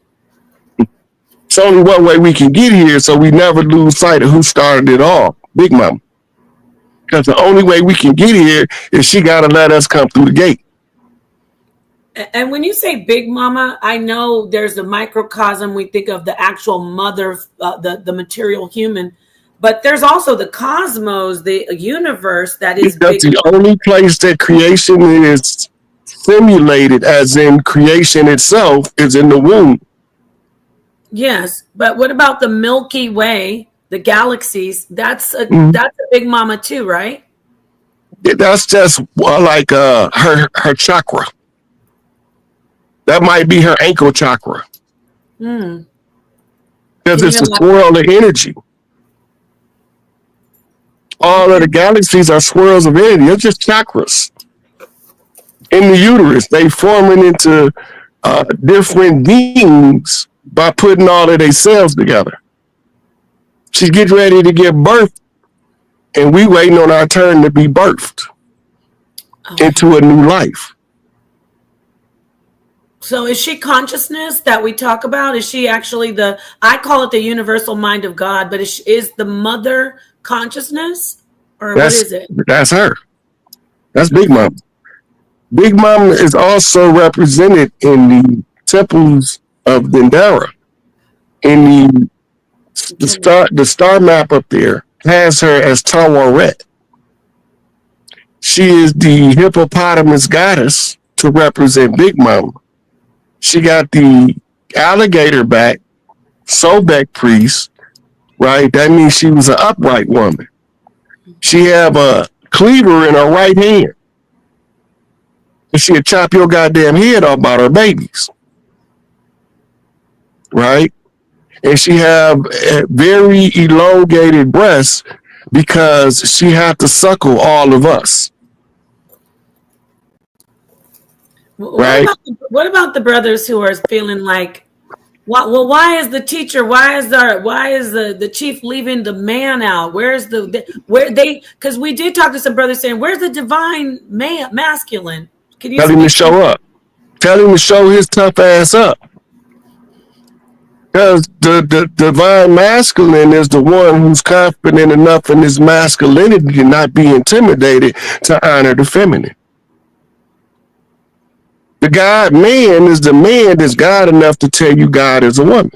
It's only one way we can get here, so we never lose sight of who started it all, Big Mama. Because the only way we can get here is she got to let us come through the gate. And when you say Big Mama, I know there's a microcosm. We think of the actual mother, the material human, but there's also the cosmos, the universe that is That's big. the only place that creation is simulated, as in creation itself is in the womb. Yes, but what about the Milky Way, the galaxies? That's a Big Mama too, right? That's just like her chakra. That might be her ankle chakra. Because it's a swirl of energy. All of the galaxies are swirls of energy. It's just chakras. In the uterus, they forming into different beings by putting all of their cells together. She's getting ready to give birth, and we waiting on our turn to be birthed into a new life. So is she consciousness that we talk about? Is she actually I call it the universal mind of God, but is the mother consciousness, or what is it? That's her. That's Big Mama. Big Mama is also represented in the temples of Dendera. In the star map up there has her as Tawaret. She is the hippopotamus goddess to represent Big Mama. She got the alligator back, Sobek priest, right? That means she was an upright woman. She have a cleaver in her right hand. And she'll chop your goddamn head off by her babies. Right? And she have very elongated breasts because she had to suckle all of us. Right? What about the brothers who are feeling like, why is the teacher, why is the chief leaving the man out? Because we did talk to some brothers saying, where's the divine masculine? Can you tell him to show up? Tell him to show his tough ass up. Because the divine masculine is the one who's confident enough in his masculinity to not be intimidated to honor the feminine. The God man is the man that's God enough to tell you God is a woman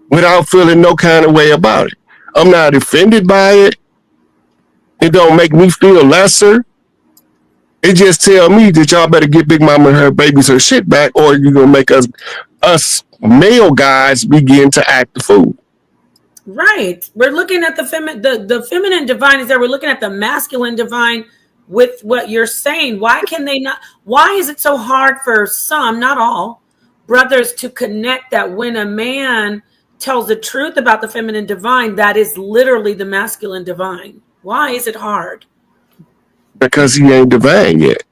without feeling no kind of way about it. I'm not offended by it. It don't make me feel lesser. It just tell me that y'all better get Big Mama and her babies her shit back, or you're gonna make us male guys begin to act the fool. Right. We're looking at the feminine divine is there. We're looking at the masculine divine with what you're saying. Why can they not? Why is it so hard for some, not all, brothers to connect that when a man tells the truth about the feminine divine, that is literally the masculine divine? Why is it hard? Because he ain't divine yet.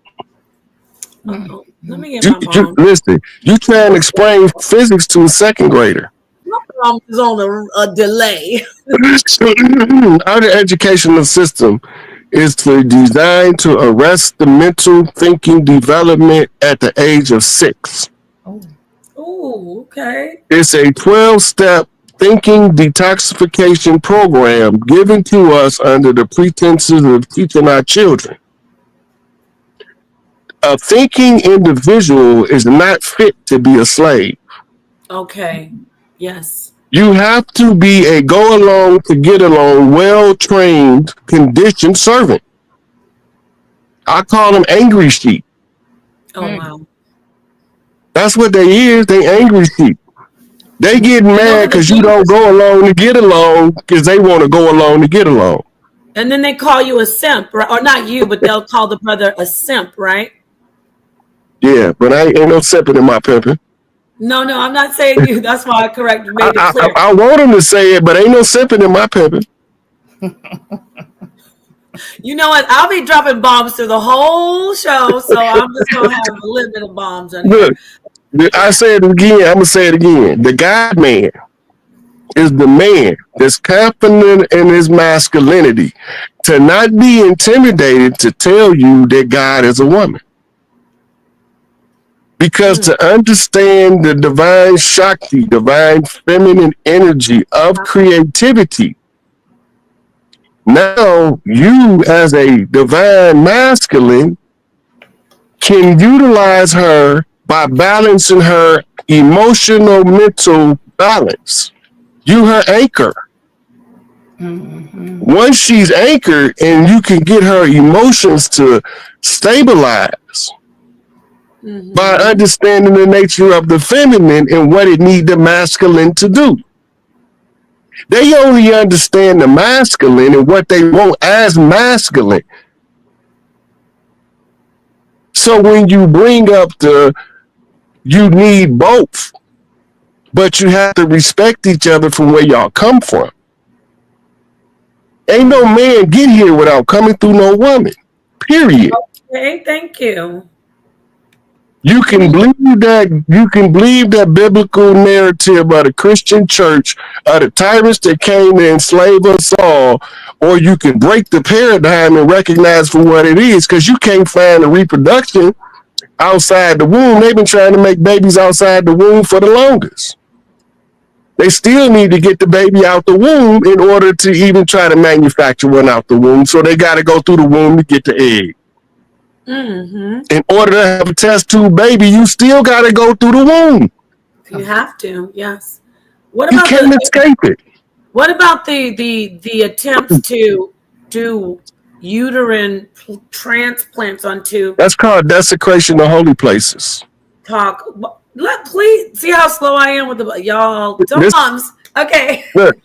Uh-oh. Let me get my mom. Listen, you trying to explain physics to a second grader. My mom is on a delay. Our educational system is designed to arrest the mental thinking development at the age of 6. Oh, okay. It's a 12-step thinking detoxification program given to us under the pretenses of teaching our children. A thinking individual is not fit to be a slave. Okay. Yes. You have to be a go along to get along, well-trained, conditioned servant. I call them angry sheep. Oh, wow. That's what they is. They angry sheep. They get mad because you don't go along to get along because they want to go along to get along. And then they call you a simp, right? Or not you, but they'll call the brother a simp, right? Yeah, but ain't no simping in my pimping. No, I'm not saying you. That's why I made it clear. I want them to say it, but ain't no simping in my pimping. You know what? I'll be dropping bombs through the whole show, so I'm just going to have a little bit of bombs on here. Look, I say it again. I'm going to say it again. The God man is the man that's confident in his masculinity to not be intimidated to tell you that God is a woman. Because to understand the divine Shakti, divine feminine energy of creativity, now you as a divine masculine can utilize her by balancing her emotional, mental balance. You her anchor. Mm-hmm. Once she's anchored and you can get her emotions to stabilize, mm-hmm. by understanding the nature of the feminine and what it needs the masculine to do. They only understand the masculine and what they want as masculine. So when you bring up you need both, but you have to respect each other from where y'all come from. Ain't no man get here without coming through no woman. Period. Okay, thank you. You can believe that biblical narrative of the Christian church, of the tyrants that came to enslave us all, or you can break the paradigm and recognize for what it is, because you can't find a reproduction outside the womb. They've been trying to make babies outside the womb for the longest. They still need to get the baby out the womb in order to even try to manufacture one out the womb. So they got to go through the womb to get the egg. Mm-hmm. In order to have a test tube baby, you still got to go through the womb. You have to, yes. What You about can't escape it. What about the attempts to do uterine transplants onto? That's called desecration of holy places. Please see how slow I am with the y'all moms. Okay. Look,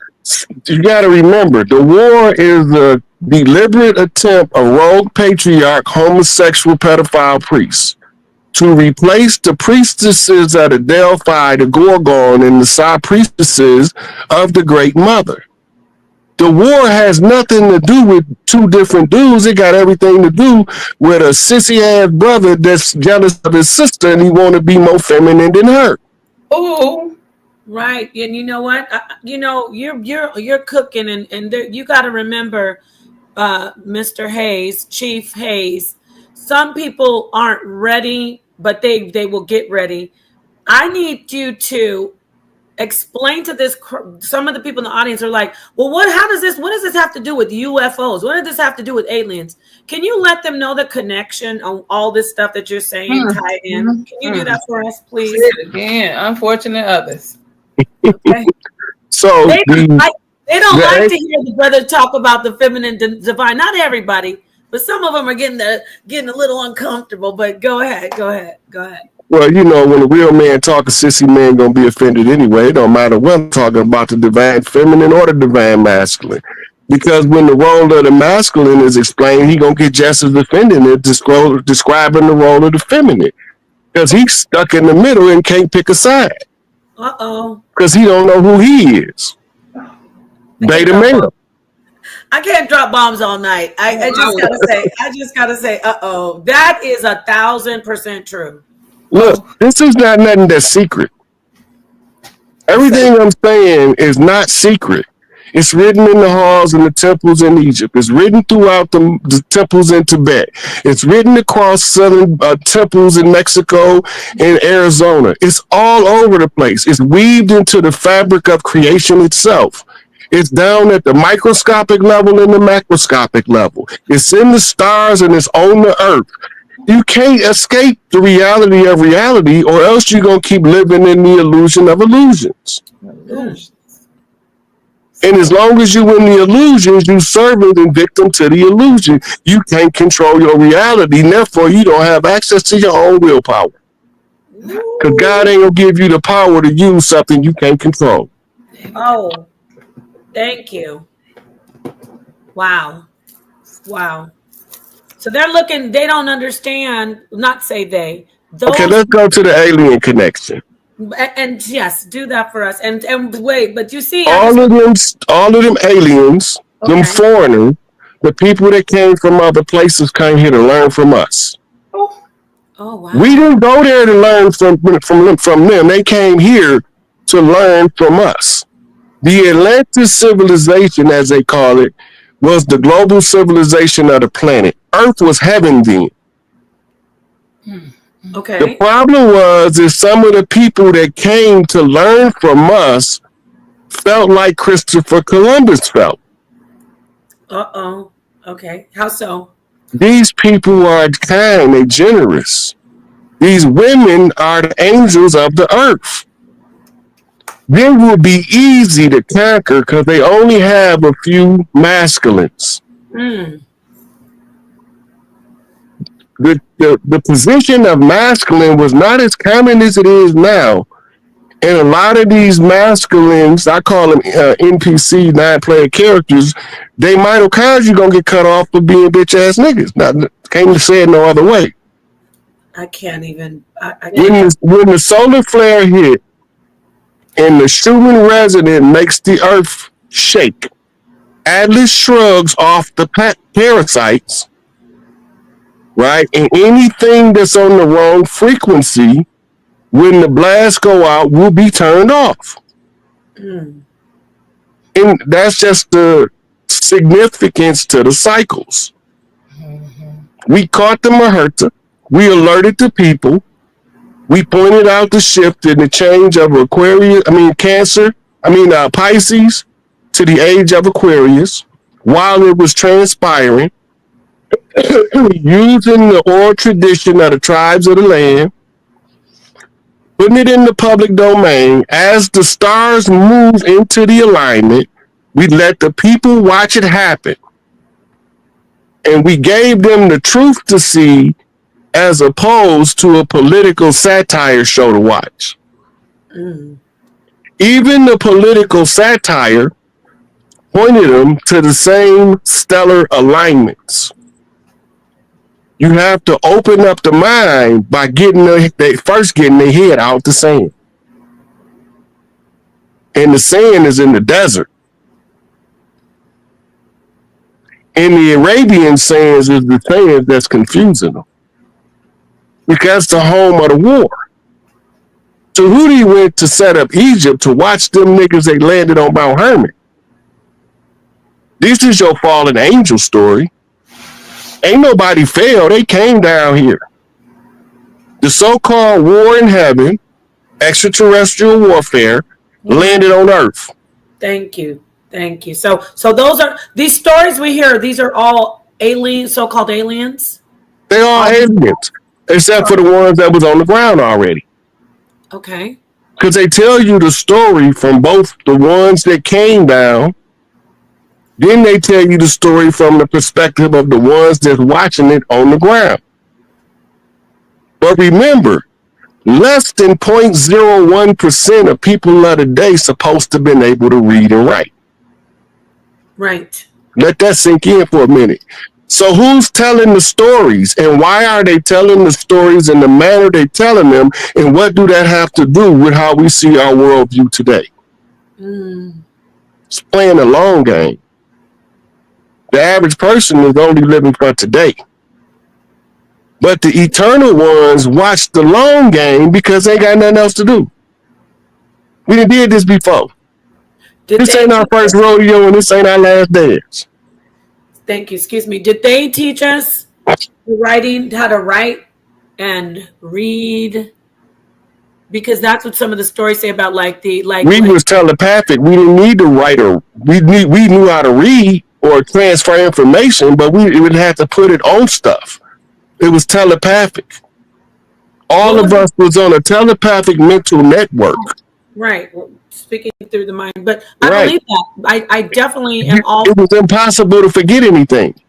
you got to remember, the war is a deliberate attempt of rogue patriarch, homosexual, pedophile priests to replace the priestesses of the Delphi, the Gorgon, and the Psi priestesses of the Great Mother. The war has nothing to do with two different dudes. It got everything to do with a sissy ass brother that's jealous of his sister and he want to be more feminine than her. Oh, right. And you know what? You're cooking, and you got to remember, Mr. Hayes, Chief Hayes. Some people aren't ready, but they will get ready. I need you to explain to this. Some of the people in the audience are like, well, what does this have to do with UFOs? What does this have to do with aliens? Can you let them know the connection on all this stuff that you're saying tied in? Can you do that for us, please? say it again. Unfortunate others. Okay. So they don't like to hear the brother talk about the feminine divine. Not everybody, but some of them are getting a little uncomfortable. But go ahead. Well, you know, when a real man talk, a sissy man gonna be offended anyway. It don't matter what I'm talking about, the divine feminine or the divine masculine. Because when the role of the masculine is explained, he gonna get just as offended at describing the role of the feminine. Because he's stuck in the middle and can't pick a side. Because he don't know who he is. Beta male. I can't drop bombs all night. I just gotta say, that is 1,000% true. Look, this is not nothing that's secret. Everything I'm saying is not secret. It's written in the halls and the temples in Egypt. It's written throughout the temples in Tibet. It's written across southern temples in Mexico and Arizona. It's all over the place. It's weaved into the fabric of creation itself. It's down at the microscopic level and the macroscopic level. It's in the stars and it's on the earth. You can't escape the reality of reality, or else you're going to keep living in the illusion of illusions. And as long as you're in the illusions, you servant and victim to the illusion. You can't control your reality, and therefore you don't have access to your own willpower. Because God ain't going to give you the power to use something you can't control. Oh, thank you. Wow. So they're looking, they don't understand, not say they. Okay, let's go to the alien connection. And yes, do that for us. And wait, but you see, all of them aliens, them foreigners, the people that came from other places came here to learn from us. Oh wow. We didn't go there to learn from them. They came here to learn from us. The Atlantis civilization, as they call it, was the global civilization of the planet. Earth was heaven then. Okay. The problem is some of the people that came to learn from us felt like Christopher Columbus felt. Okay. How so? These people are kind, they're generous. These women are the angels of the earth. They will be easy to conquer because they only have a few masculines. The position of masculine was not as common as it is now. And a lot of these masculines, I call them NPC, non-player characters, they mitochondria gonna get cut off for being bitch-ass niggas. Now, can't say it no other way. I can't even. When the solar flare hit, and the Schumann resonance makes the earth shake, Atlas shrugs off the parasites, right? And anything that's on the wrong frequency, when the blasts go out, will be turned off. And that's just the significance to the cycles. We caught the Maherta, We alerted the people. We pointed out the shift in the change of Pisces to the age of Aquarius while it was transpiring, using the oral tradition of the tribes of the land, putting it in the public domain. As the stars move into the alignment, we let the people watch it happen. And we gave them the truth to see as opposed to a political satire show to watch. Even the political satire pointed them to the same stellar alignments. You have to open up the mind by getting their head out the sand. And the sand is in the desert. And the Arabian sands is the sand that's confusing them. Because it's the home of the war. Tahuti went to set up Egypt to watch them niggas they landed on Mount Hermon. This is your fallen angel story. Ain't nobody failed. They came down here. The so-called war in heaven, extraterrestrial warfare, landed on Earth. Thank you. Thank you. So those are these stories we hear. These are all aliens, so-called aliens. They are aliens, except for the ones that was on the ground already. Okay. Because they tell you the story from both the ones that came down. Then they tell you the story from the perspective of the ones that's watching it on the ground. But remember, less than 0.01% of people of the day supposed to have been able to read and write. Right. Let that sink in for a minute. So who's telling the stories, and why are they telling the stories in the manner they're telling them, and what do that have to do with how we see our worldview today? It's playing a long game. The average person is only living for today. But the eternal ones watch the long game because they ain't got nothing else to do. We done did this before. This ain't our first rodeo and this ain't our last dance. Thank you. Excuse me. Did they teach us how to write and read? Because that's what some of the stories say about we was telepathic. We didn't need to write we knew how to read or transfer information, but we would have to put it on stuff. It was telepathic. All of us was on a telepathic mental network. Right. Speaking through the mind. But I believe that. I definitely am all. It was impossible to forget anything.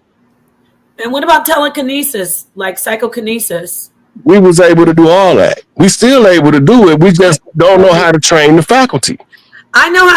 And what about telekinesis, like psychokinesis? We was able to do all that. We still able to do it. We just don't know how to train the faculty. I know how to